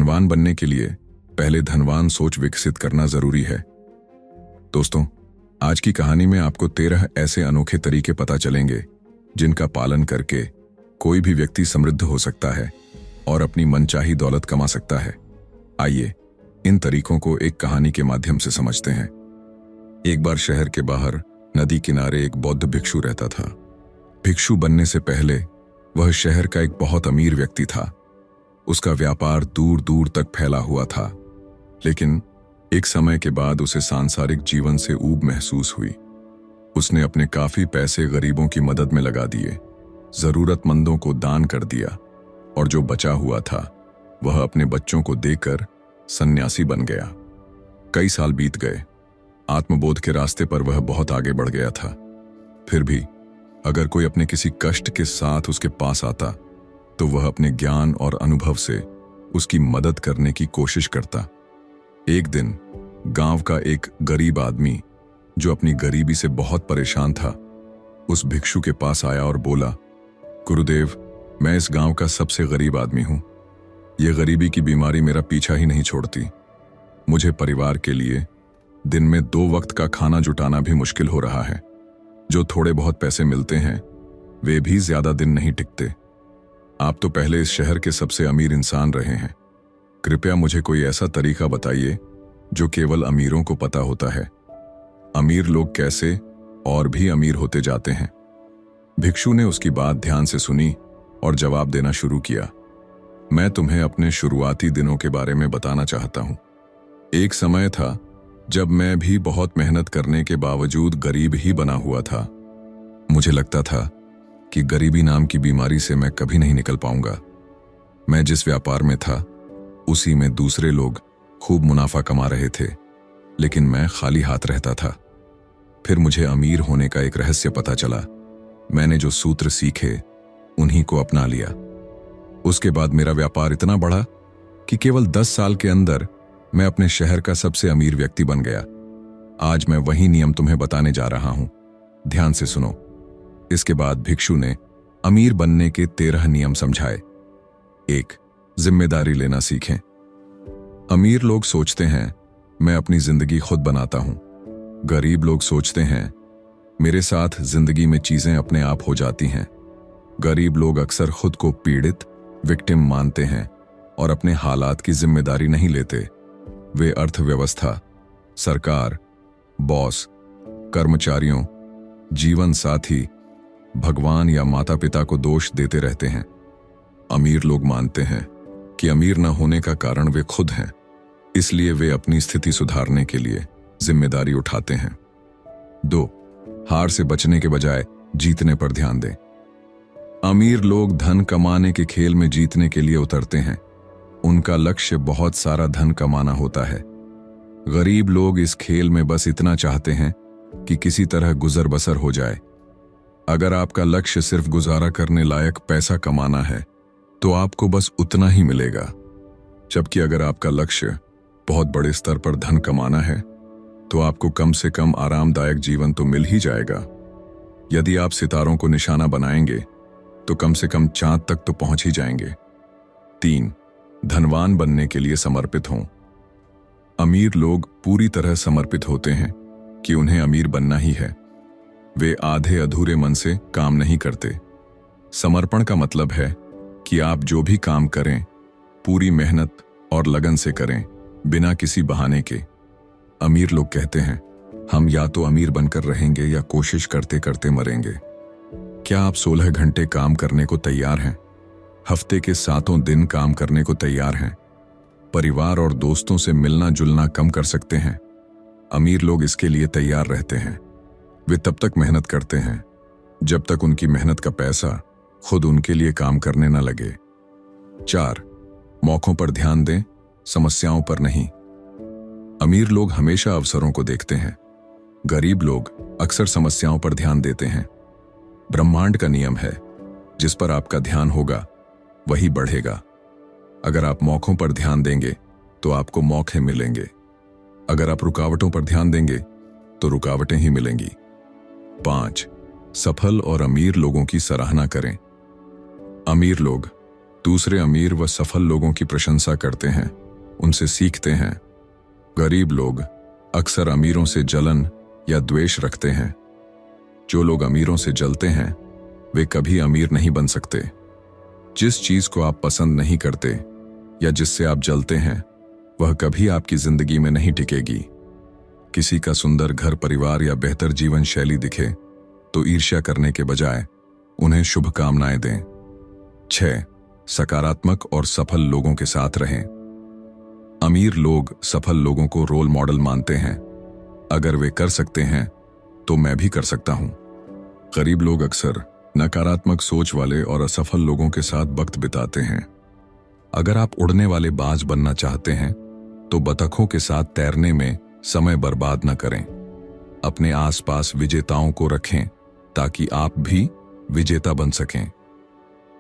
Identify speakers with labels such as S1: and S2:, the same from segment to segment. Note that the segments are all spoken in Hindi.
S1: धनवान बनने के लिए पहले धनवान सोच विकसित करना जरूरी है। दोस्तों, आज की कहानी में आपको 13 ऐसे अनोखे तरीके पता चलेंगे जिनका पालन करके कोई भी व्यक्ति समृद्ध हो सकता है और अपनी मनचाही दौलत कमा सकता है। आइए इन तरीकों को एक कहानी के माध्यम से समझते हैं। एक बार शहर के बाहर नदी किनारे एक बौद्ध भिक्षु रहता था। भिक्षु बनने से पहले वह शहर का एक बहुत अमीर व्यक्ति था। उसका व्यापार दूर दूर तक फैला हुआ था, लेकिन एक समय के बाद उसे सांसारिक जीवन से ऊब महसूस हुई। उसने अपने काफी पैसे गरीबों की मदद में लगा दिए, जरूरतमंदों को दान कर दिया और जो बचा हुआ था वह अपने बच्चों को देकर सन्यासी बन गया। कई साल बीत गए। आत्मबोध के रास्ते पर वह बहुत आगे बढ़ गया था। फिर भी अगर कोई अपने किसी कष्ट के साथ उसके पास आता तो वह अपने ज्ञान और अनुभव से उसकी मदद करने की कोशिश करता। एक दिन गांव का एक गरीब आदमी जो अपनी गरीबी से बहुत परेशान था, उस भिक्षु के पास आया और बोला, गुरुदेव, मैं इस गांव का सबसे गरीब आदमी हूं। यह गरीबी की बीमारी मेरा पीछा ही नहीं छोड़ती। मुझे परिवार के लिए दिन में 2 वक्त का खाना जुटाना भी मुश्किल हो रहा है। जो थोड़े बहुत पैसे मिलते हैं वे भी ज्यादा दिन नहीं टिकते। आप तो पहले इस शहर के सबसे अमीर इंसान रहे हैं। कृपया मुझे कोई ऐसा तरीका बताइए जो केवल अमीरों को पता होता है। अमीर लोग कैसे और भी अमीर होते जाते हैं। भिक्षु ने उसकी बात ध्यान से सुनी और जवाब देना शुरू किया। मैं तुम्हें अपने शुरुआती दिनों के बारे में बताना चाहता हूं। एक समय था जब मैं भी बहुत मेहनत करने के बावजूद गरीब ही बना हुआ था। मुझे लगता था कि गरीबी नाम की बीमारी से मैं कभी नहीं निकल पाऊंगा। मैं जिस व्यापार में था उसी में दूसरे लोग खूब मुनाफा कमा रहे थे, लेकिन मैं खाली हाथ रहता था। फिर मुझे अमीर होने का एक रहस्य पता चला। मैंने जो सूत्र सीखे उन्हीं को अपना लिया। उसके बाद मेरा व्यापार इतना बढ़ा कि केवल 10 साल के अंदर मैं अपने शहर का सबसे अमीर व्यक्ति बन गया। आज मैं वही नियम तुम्हें बताने जा रहा हूं। ध्यान से सुनो। इसके बाद भिक्षु ने अमीर बनने के 13 नियम समझाए। 1. जिम्मेदारी लेना सीखें। अमीर लोग सोचते हैं मैं अपनी जिंदगी खुद बनाता हूं। गरीब लोग सोचते हैं मेरे साथ जिंदगी में चीजें अपने आप हो जाती हैं। गरीब लोग अक्सर खुद को पीड़ित, विक्टिम मानते हैं और अपने हालात की जिम्मेदारी नहीं लेते। वे अर्थव्यवस्था, सरकार, बॉस, कर्मचारियों, जीवन साथी, भगवान या माता पिता को दोष देते रहते हैं। अमीर लोग मानते हैं कि अमीर न होने का कारण वे खुद हैं, इसलिए वे अपनी स्थिति सुधारने के लिए जिम्मेदारी उठाते हैं। 2. हार से बचने के बजाय जीतने पर ध्यान दें। अमीर लोग धन कमाने के खेल में जीतने के लिए उतरते हैं। उनका लक्ष्य बहुत सारा धन कमाना होता है। गरीब लोग इस खेल में बस इतना चाहते हैं कि किसी तरह गुजर बसर हो जाए। अगर आपका लक्ष्य सिर्फ गुजारा करने लायक पैसा कमाना है तो आपको बस उतना ही मिलेगा, जबकि अगर आपका लक्ष्य बहुत बड़े स्तर पर धन कमाना है तो आपको कम से कम आरामदायक जीवन तो मिल ही जाएगा। यदि आप सितारों को निशाना बनाएंगे तो कम से कम चांद तक तो पहुंच ही जाएंगे। 3. धनवान बनने के लिए समर्पित हों। अमीर लोग पूरी तरह समर्पित होते हैं कि उन्हें अमीर बनना ही है। वे आधे अधूरे मन से काम नहीं करते। समर्पण का मतलब है कि आप जो भी काम करें पूरी मेहनत और लगन से करें, बिना किसी बहाने के। अमीर लोग कहते हैं हम या तो अमीर बनकर रहेंगे या कोशिश करते करते मरेंगे। क्या आप 16 घंटे काम करने को तैयार हैं? हफ्ते के 7 दिन काम करने को तैयार हैं? परिवार और दोस्तों से मिलना जुलना कम कर सकते हैं? अमीर लोग इसके लिए तैयार रहते हैं। वे तब तक मेहनत करते हैं जब तक उनकी मेहनत का पैसा खुद उनके लिए काम करने न लगे। 4. मौकों पर ध्यान दें, समस्याओं पर नहीं। अमीर लोग हमेशा अवसरों को देखते हैं। गरीब लोग अक्सर समस्याओं पर ध्यान देते हैं। ब्रह्मांड का नियम है, जिस पर आपका ध्यान होगा वही बढ़ेगा। अगर आप मौकों पर ध्यान देंगे तो आपको मौके मिलेंगे। अगर आप रुकावटों पर ध्यान देंगे तो रुकावटें ही मिलेंगी। 5. सफल और अमीर लोगों की सराहना करें। अमीर लोग दूसरे अमीर व सफल लोगों की प्रशंसा करते हैं, उनसे सीखते हैं। गरीब लोग अक्सर अमीरों से जलन या द्वेष रखते हैं। जो लोग अमीरों से जलते हैं वे कभी अमीर नहीं बन सकते। जिस चीज को आप पसंद नहीं करते या जिससे आप जलते हैं वह कभी आपकी जिंदगी में नहीं टिकेगी। किसी का सुंदर घर परिवार या बेहतर जीवन शैली दिखे तो ईर्ष्या करने के बजाय उन्हें शुभकामनाएं दें। 6. सकारात्मक और सफल लोगों के साथ रहें। अमीर लोग सफल लोगों को रोल मॉडल मानते हैं। अगर वे कर सकते हैं तो मैं भी कर सकता हूं। गरीब लोग अक्सर नकारात्मक सोच वाले और असफल लोगों के साथ वक्त बिताते हैं। अगर आप उड़ने वाले बाज बनना चाहते हैं तो बतखों के साथ तैरने में समय बर्बाद न करें। अपने आसपास विजेताओं को रखें ताकि आप भी विजेता बन सकें।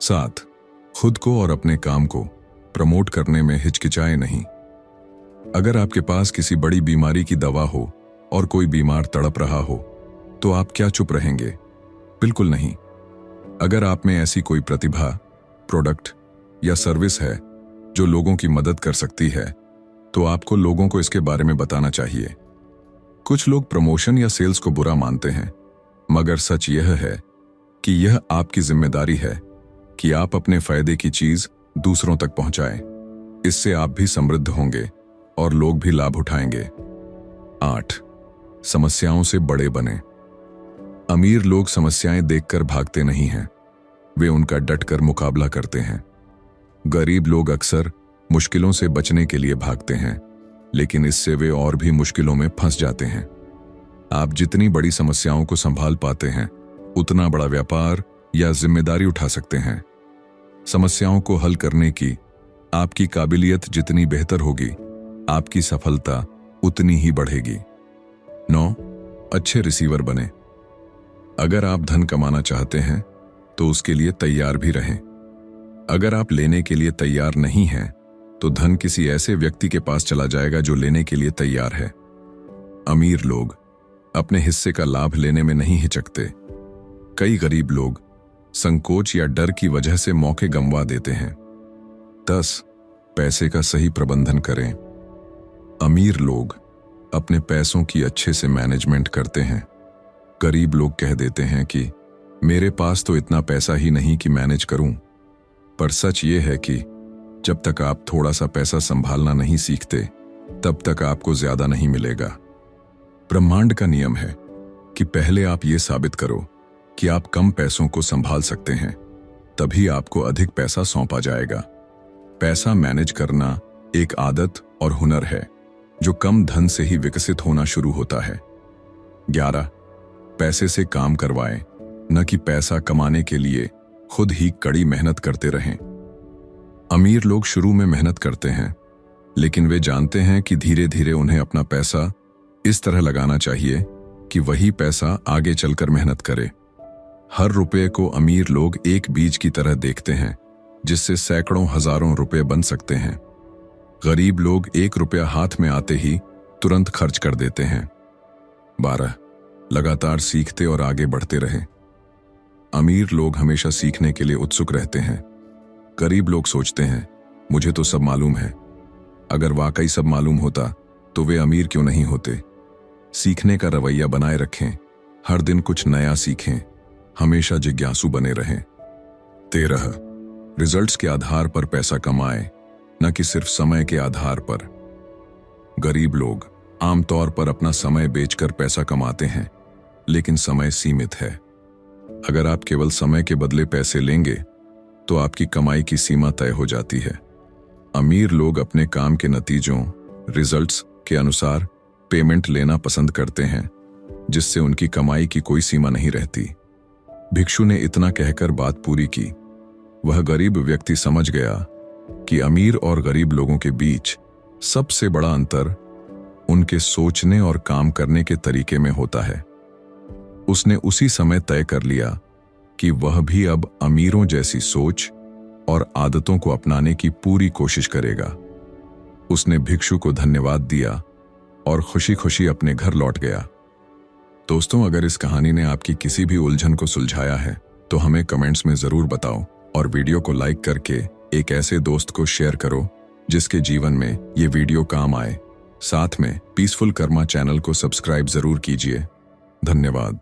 S1: 7. खुद को और अपने काम को प्रमोट करने में हिचकिचाएं नहीं। अगर आपके पास किसी बड़ी बीमारी की दवा हो और कोई बीमार तड़प रहा हो तो आप क्या चुप रहेंगे? बिल्कुल नहीं। अगर आप में ऐसी कोई प्रतिभा, प्रोडक्ट या सर्विस है जो लोगों की मदद कर सकती है तो आपको लोगों को इसके बारे में बताना चाहिए। कुछ लोग प्रमोशन या सेल्स को बुरा मानते हैं, मगर सच यह है कि यह आपकी जिम्मेदारी है कि आप अपने फायदे की चीज दूसरों तक पहुंचाएं। इससे आप भी समृद्ध होंगे और लोग भी लाभ उठाएंगे। 8. समस्याओं से बड़े बने। अमीर लोग समस्याएं देखकर भागते नहीं हैं, वे उनका डटकर मुकाबला करते हैं। गरीब लोग अक्सर मुश्किलों से बचने के लिए भागते हैं, लेकिन इससे वे और भी मुश्किलों में फंस जाते हैं। आप जितनी बड़ी समस्याओं को संभाल पाते हैं उतना बड़ा व्यापार या जिम्मेदारी उठा सकते हैं। समस्याओं को हल करने की आपकी काबिलियत जितनी बेहतर होगी, आपकी सफलता उतनी ही बढ़ेगी। 9. अच्छे रिसीवर बने। अगर आप धन कमाना चाहते हैं तो उसके लिए तैयार भी रहें। अगर आप लेने के लिए तैयार नहीं हैं तो धन किसी ऐसे व्यक्ति के पास चला जाएगा जो लेने के लिए तैयार है। अमीर लोग अपने हिस्से का लाभ लेने में नहीं हिचकते। कई गरीब लोग संकोच या डर की वजह से मौके गंवा देते हैं। 10. पैसे का सही प्रबंधन करें। अमीर लोग अपने पैसों की अच्छे से मैनेजमेंट करते हैं। गरीब लोग कह देते हैं कि मेरे पास तो इतना पैसा ही नहीं कि मैनेज करूं, पर सच ये है कि जब तक आप थोड़ा सा पैसा संभालना नहीं सीखते तब तक आपको ज्यादा नहीं मिलेगा। ब्रह्मांड का नियम है कि पहले आप ये साबित करो कि आप कम पैसों को संभाल सकते हैं, तभी आपको अधिक पैसा सौंपा जाएगा। पैसा मैनेज करना एक आदत और हुनर है जो कम धन से ही विकसित होना शुरू होता है। 11. पैसे से काम करवाएं, न कि पैसा कमाने के लिए खुद ही कड़ी मेहनत करते रहें। अमीर लोग शुरू में मेहनत करते हैं, लेकिन वे जानते हैं कि धीरे धीरे उन्हें अपना पैसा इस तरह लगाना चाहिए कि वही पैसा आगे चलकर मेहनत करे। हर रुपये को अमीर लोग एक बीज की तरह देखते हैं जिससे सैकड़ों हजारों रुपए बन सकते हैं। गरीब लोग 1 रुपया हाथ में आते ही तुरंत खर्च कर देते हैं। 12. लगातार सीखते और आगे बढ़ते रहें। अमीर लोग हमेशा सीखने के लिए उत्सुक रहते हैं। गरीब लोग सोचते हैं मुझे तो सब मालूम है। अगर वाकई सब मालूम होता तो वे अमीर क्यों नहीं होते। सीखने का रवैया बनाए रखें, हर दिन कुछ नया सीखें, हमेशा जिज्ञासु बने रहें। 13. रिजल्ट्स के आधार पर पैसा कमाएं, न कि सिर्फ समय के आधार पर। गरीब लोग आमतौर पर अपना समय बेचकर पैसा कमाते हैं, लेकिन समय सीमित है। अगर आप केवल समय के बदले पैसे लेंगे तो आपकी कमाई की सीमा तय हो जाती है। अमीर लोग अपने काम के नतीजों, रिजल्ट्स के अनुसार पेमेंट लेना पसंद करते हैं, जिससे उनकी कमाई की कोई सीमा नहीं रहती। भिक्षु ने इतना कहकर बात पूरी की। वह गरीब व्यक्ति समझ गया कि अमीर और गरीब लोगों के बीच सबसे बड़ा अंतर उनके सोचने और काम करने के तरीके में होता है। उसने उसी समय तय कर लिया कि वह भी अब अमीरों जैसी सोच और आदतों को अपनाने की पूरी कोशिश करेगा। उसने भिक्षु को धन्यवाद दिया और खुशी खुशी अपने घर लौट गया। दोस्तों, अगर इस कहानी ने आपकी किसी भी उलझन को सुलझाया है तो हमें कमेंट्स में जरूर बताओ और वीडियो को लाइक करके एक ऐसे दोस्त को शेयर करो जिसके जीवन में ये वीडियो काम आए। साथ में पीसफुल कर्मा चैनल को सब्सक्राइब जरूर कीजिए। धन्यवाद।